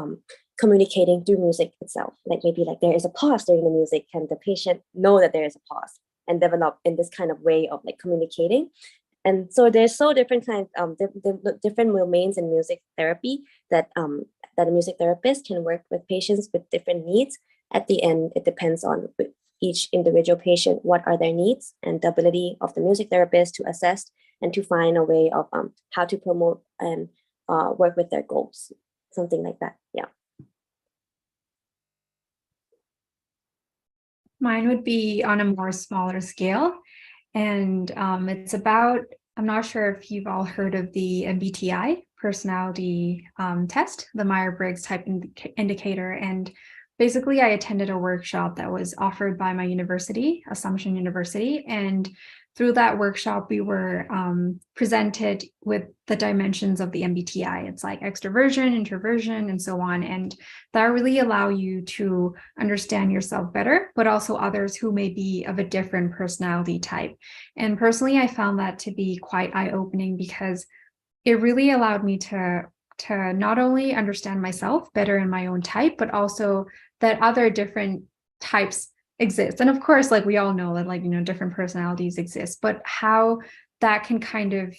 Speaker 2: communicating through music itself. Like maybe like there is a pause during the music, can the patient know that there is a pause and develop in this kind of way of like communicating? And so there's so different kinds different domains in music therapy that that a music therapist can work with patients with different needs. At the end, it depends on each individual patient, what are their needs, and the ability of the music therapist to assess and to find a way of how to promote and work with their goals, something like that. Yeah.
Speaker 3: Mine would be on a more smaller scale. And it's about, I'm not sure if you've all heard of the MBTI personality test, the Myers-Briggs type indicator. And basically, I attended a workshop that was offered by my university, Assumption University. And through that workshop, we were presented with the dimensions of the MBTI. It's like extroversion, introversion, and so on. And that really allow you to understand yourself better, but also others who may be of a different personality type. And personally, I found that to be quite eye-opening, because it really allowed me to not only understand myself better in my own type, but also that other different types exist. And of course, like we all know that, like, you know, different personalities exist, but how that can kind of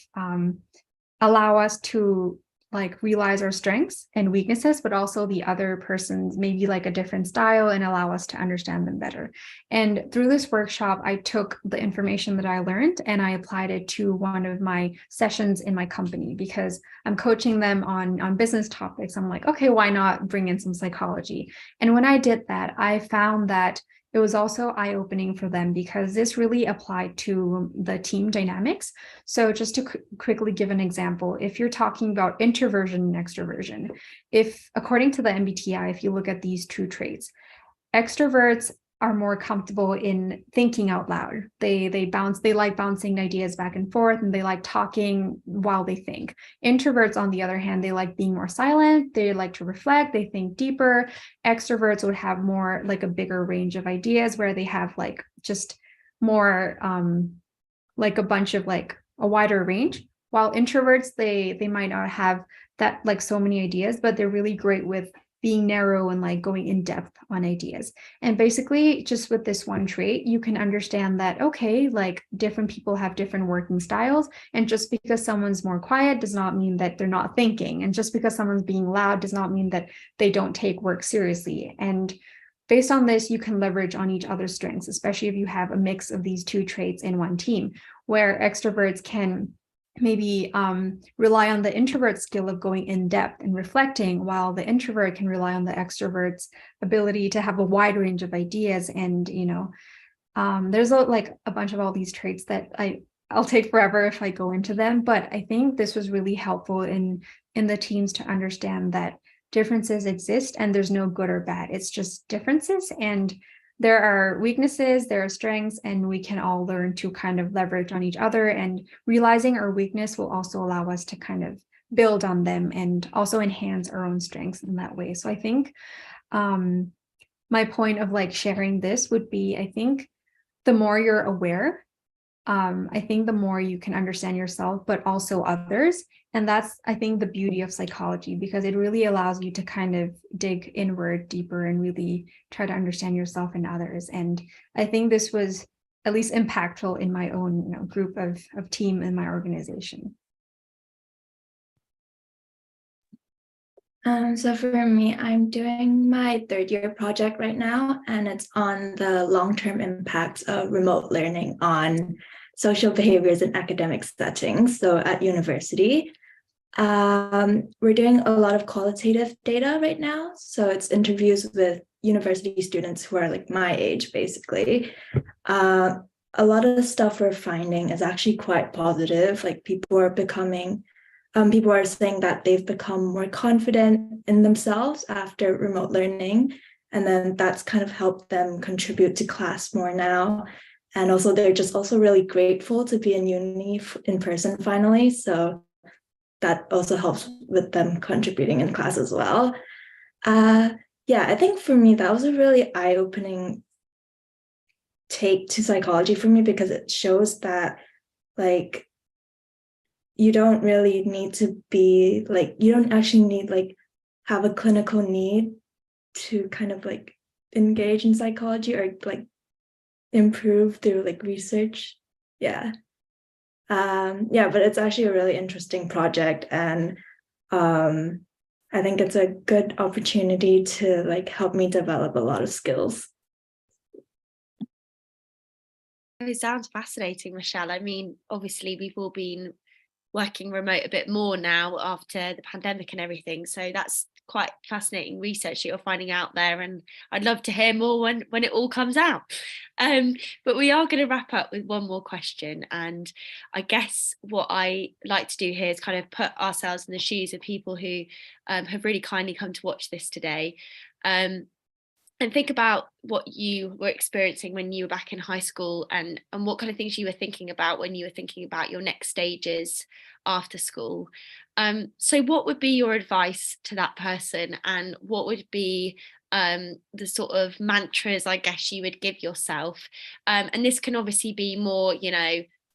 Speaker 3: allow us to like realize our strengths and weaknesses, but also the other person's maybe like a different style, and allow us to understand them better. And through this workshop, I took the information that I learned and I applied it to one of my sessions in my company, because I'm coaching them on business topics. I'm like, okay, why not bring in some psychology? And when I did that, I found that it was also eye-opening for them, because this really applied to the team dynamics. So just to quickly give an example, if you're talking about introversion and extroversion, if according to the MBTI, if you look at these two traits, extroverts are more comfortable in thinking out loud. They like bouncing ideas back and forth, and they like talking while they think. Introverts, on the other hand, they like being more silent. They like to reflect. They think deeper. Extroverts would have more like a bigger range of ideas, where they have like just more like a bunch of like a wider range. While introverts, they might not have that like so many ideas, but they're really great with being narrow and like going in depth on ideas. And basically just with this one trait, you can understand that, okay, like different people have different working styles. And just because someone's more quiet does not mean that they're not thinking. And just because someone's being loud does not mean that they don't take work seriously. And based on this, you can leverage on each other's strengths, especially if you have a mix of these two traits in one team, where extroverts can maybe rely on the introvert skill of going in depth and reflecting, while the introvert can rely on the extrovert's ability to have a wide range of ideas. And, there's like a bunch of all these traits that I'll take forever if I go into them, but I think this was really helpful in the teams to understand that differences exist and there's no good or bad. It's just differences, and there are weaknesses, there are strengths, and we can all learn to kind of leverage on each other, and realizing our weakness will also allow us to kind of build on them and also enhance our own strengths in that way. So I think my point of like sharing this would be, I think the more you're aware, I think the more you can understand yourself, but also others. And that's, I think, the beauty of psychology, because it really allows you to kind of dig inward deeper and really try to understand yourself and others. And I think this was at least impactful in my own group of team in my organization.
Speaker 4: So for me, I'm doing my third year project right now, and it's on the long-term impacts of remote learning on social behaviors in academic settings, so at university. We're doing a lot of qualitative data right now. So it's interviews with university students who are like my age, basically. A lot of the stuff we're finding is actually quite positive. Like people are saying that they've become more confident in themselves after remote learning. And then that's kind of helped them contribute to class more now. And also they're just also really grateful to be in uni in person finally. So that also helps with them contributing in class as well. I think for me, that was a really eye-opening take to psychology for me, because it shows that like you don't really need to be like, you don't actually need like have a clinical need to kind of like engage in psychology or like improve through like research. But it's actually a really interesting project, and I think it's a good opportunity to like help me develop a lot of skills.
Speaker 1: It sounds fascinating, Michelle. I mean, obviously we've all been working remote a bit more now after the pandemic and everything, so that's quite fascinating research that you're finding out there, and I'd love to hear more when it all comes out. But we are going to wrap up with one more question, and I guess what I like to do here is kind of put ourselves in the shoes of people who have really kindly come to watch this today, and think about what you were experiencing when you were back in high school, and what kind of things you were thinking about when you were thinking about your next stages after school. So what would be your advice to that person, and what would be the sort of mantras, I guess, you would give yourself? And this can obviously be more,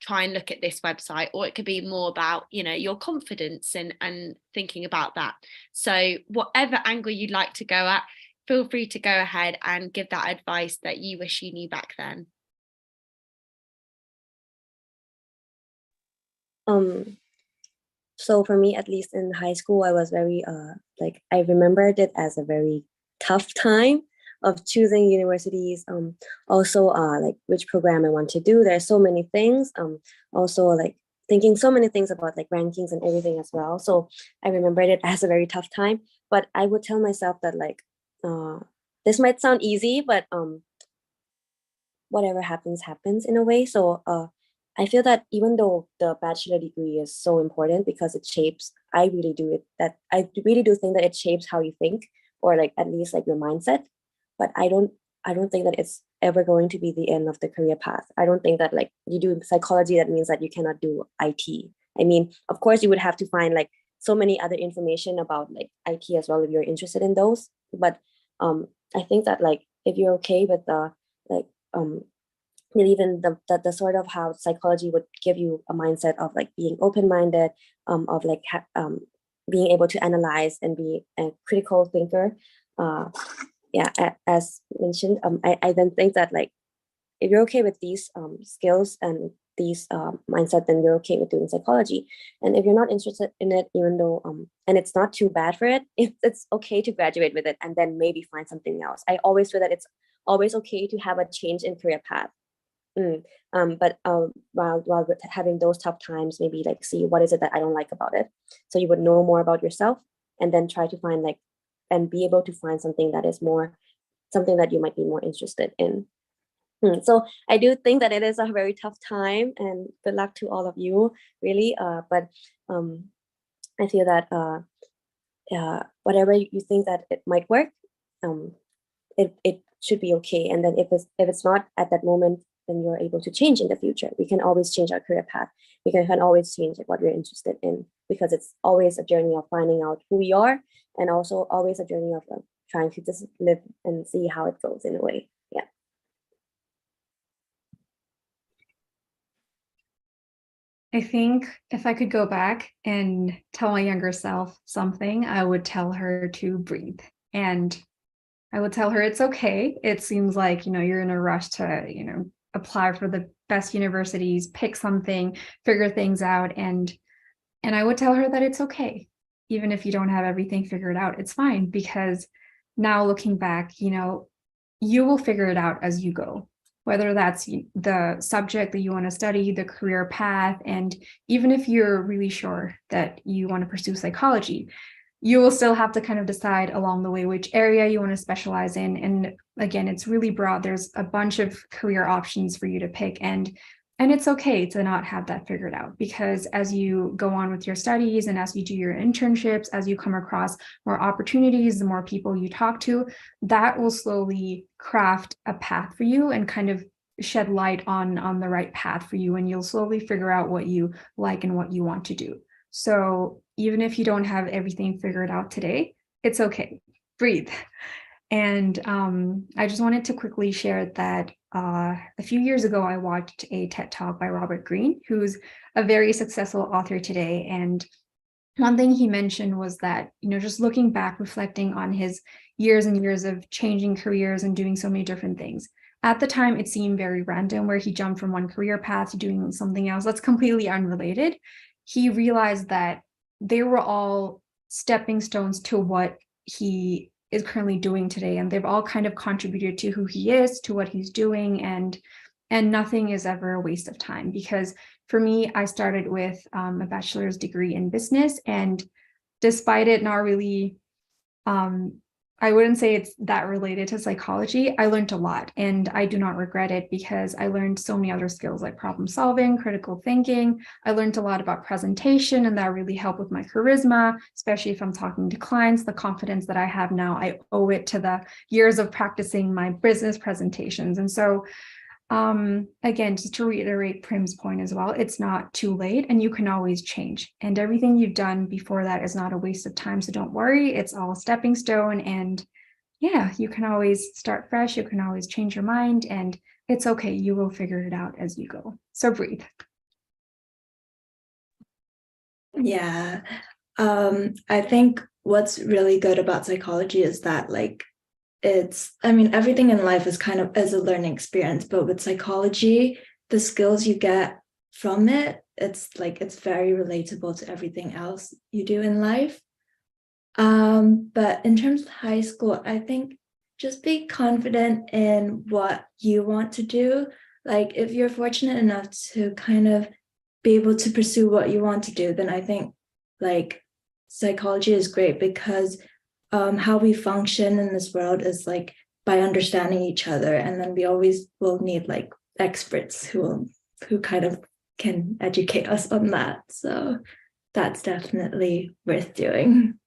Speaker 1: try and look at this website, or it could be more about, your confidence and thinking about that. So whatever angle you'd like to go at, feel free to go ahead and give that advice that you wish you knew back then.
Speaker 2: So for me, at least in high school, I was very I remembered it as a very tough time of choosing universities. Also like which program I want to do. There are so many things. Also like thinking so many things about like rankings and everything as well. So I remembered it as a very tough time. But I would tell myself that like this might sound easy, but whatever happens in a way. So I feel that even though the bachelor degree is so important because it shapes, I really do think that it shapes how you think, or like at least like your mindset. But I don't think that it's ever going to be the end of the career path. I don't think that like you do psychology, that means that you cannot do IT. I mean, of course you would have to find like so many other information about like IT as well if you're interested in those. But I think that like if you're okay with the like believe in the sort of how psychology would give you a mindset of like being open-minded, of like being able to analyze and be a critical thinker. As mentioned, I then think that like if you're okay with these skills and these mindset, then you're okay with doing psychology. And if you're not interested in it, even though and it's not too bad for it, it's okay to graduate with it and then maybe find something else. I always feel that it's always okay to have a change in career path. But while having those tough times, maybe like see what is it that I don't like about it, so you would know more about yourself, and then try to find like and be able to find something that is more something that you might be more interested in. So I do think that it is a very tough time, and good luck to all of you, really. But I feel that whatever you think that it might work, it should be okay. And then if it's not at that moment, then you're able to change in the future. We can always change our career path. We can always change what we're interested in, because it's always a journey of finding out who we are, and also always a journey of trying to just live and see how it goes in a way. Yeah.
Speaker 3: I think if I could go back and tell my younger self something, I would tell her to breathe. And I would tell her it's okay. It seems like, you're in a rush to, apply for the best universities, pick something, figure things out. And I would tell her that it's okay. Even if you don't have everything figured out, it's fine, because now looking back, you will figure it out as you go, whether that's the subject that you want to study, the career path. And even if you're really sure that you want to pursue psychology, you will still have to kind of decide along the way which area you want to specialize in. And again, it's really broad. There's a bunch of career options for you to pick. And it's okay to not have that figured out, because as you go on with your studies and as you do your internships, as you come across more opportunities, the more people you talk to, that will slowly craft a path for you and kind of shed light on the right path for you. And you'll slowly figure out what you like and what you want to do. So even if you don't have everything figured out today, it's okay. Breathe. And I just wanted to quickly share that a few years ago, I watched a TED Talk by Robert Greene, who's a very successful author today. And one thing he mentioned was that, just looking back, reflecting on his years and years of changing careers and doing so many different things. At the time, it seemed very random, where he jumped from one career path to doing something else that's completely unrelated. He realized that they were all stepping stones to what he is currently doing today, and they've all kind of contributed to who he is, to what he's doing, and nothing is ever a waste of time. Because for me, I started with a bachelor's degree in business, and despite it not really I wouldn't say it's that related to psychology, I learned a lot, and I do not regret it, because I learned so many other skills like problem solving, critical thinking. I learned a lot about presentation, and that really helped with my charisma, especially if I'm talking to clients. The confidence that I have now, I owe it to the years of practicing my business presentations. And so again, just to reiterate Prim's point as well, it's not too late, and you can always change. And everything you've done before that is not a waste of time. So don't worry, it's all a stepping stone. And yeah, you can always start fresh. You can always change your mind, and it's okay. You will figure it out as you go. So breathe.
Speaker 4: Yeah. I think what's really good about psychology is that everything in life is kind of as a learning experience, but with psychology, the skills you get from it, it's very relatable to everything else you do in life. But in terms of high school, I think just be confident in what you want to do. Like if you're fortunate enough to kind of be able to pursue what you want to do, then I think psychology is great, because how we function in this world is by understanding each other, and then we always will need experts who kind of can educate us on that. So that's definitely worth doing.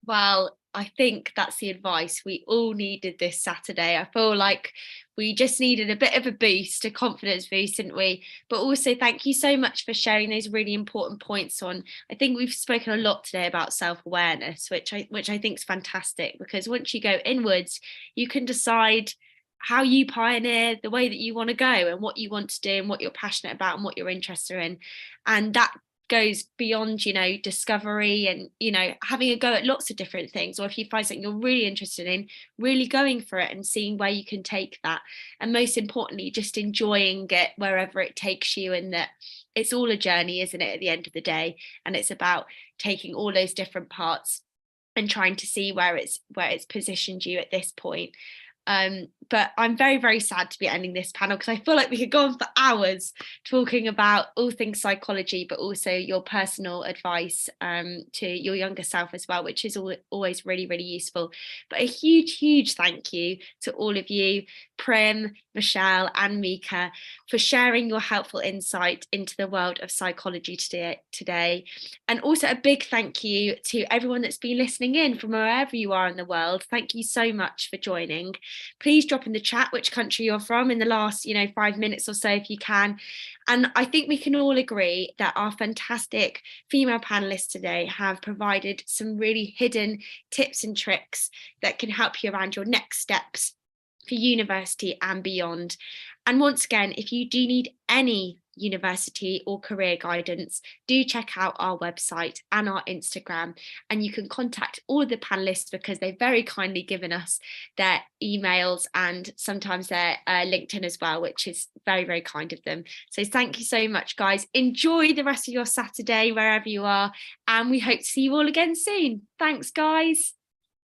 Speaker 1: Well, I think that's the advice we all needed this Saturday. I feel like we just needed a bit of a boost, a confidence boost, didn't we? But also thank you so much for sharing those really important points on. I think we've spoken a lot today about self-awareness, which I think is fantastic, because once you go inwards, you can decide how you pioneer the way that you want to go and what you want to do and what you're passionate about and what you're interested in. And that goes beyond, you know, discovery and, you know, having a go at lots of different things, or if you find something you're really interested in, really going for it and seeing where you can take that, and most importantly just enjoying it wherever it takes you, and that it's all a journey, isn't it, at the end of the day, and it's about taking all those different parts and trying to see where it's positioned you at this point. But I'm very, very sad to be ending this panel because I feel like we could go on for hours talking about all things psychology, but also your personal advice to your younger self as well, which is always really, really useful. But a huge, huge thank you to all of you, Prim, Michelle and Mika, for sharing your helpful insight into the world of psychology today. And also a big thank you to everyone that's been listening in from wherever you are in the world. Thank you so much for joining. Please drop in the chat which country you're from in the last 5 minutes or so if you can. And I think we can all agree that our fantastic female panelists today have provided some really hidden tips and tricks that can help you around your next steps for university and beyond. And once again, if you do need any university or career guidance, do check out our website and our Instagram, and you can contact all of the panelists because they've very kindly given us their emails and sometimes their LinkedIn as well, which is very, very kind of them. So thank you so much, guys. Enjoy the rest of your Saturday wherever you are, and we hope to see you all again soon. Thanks, guys.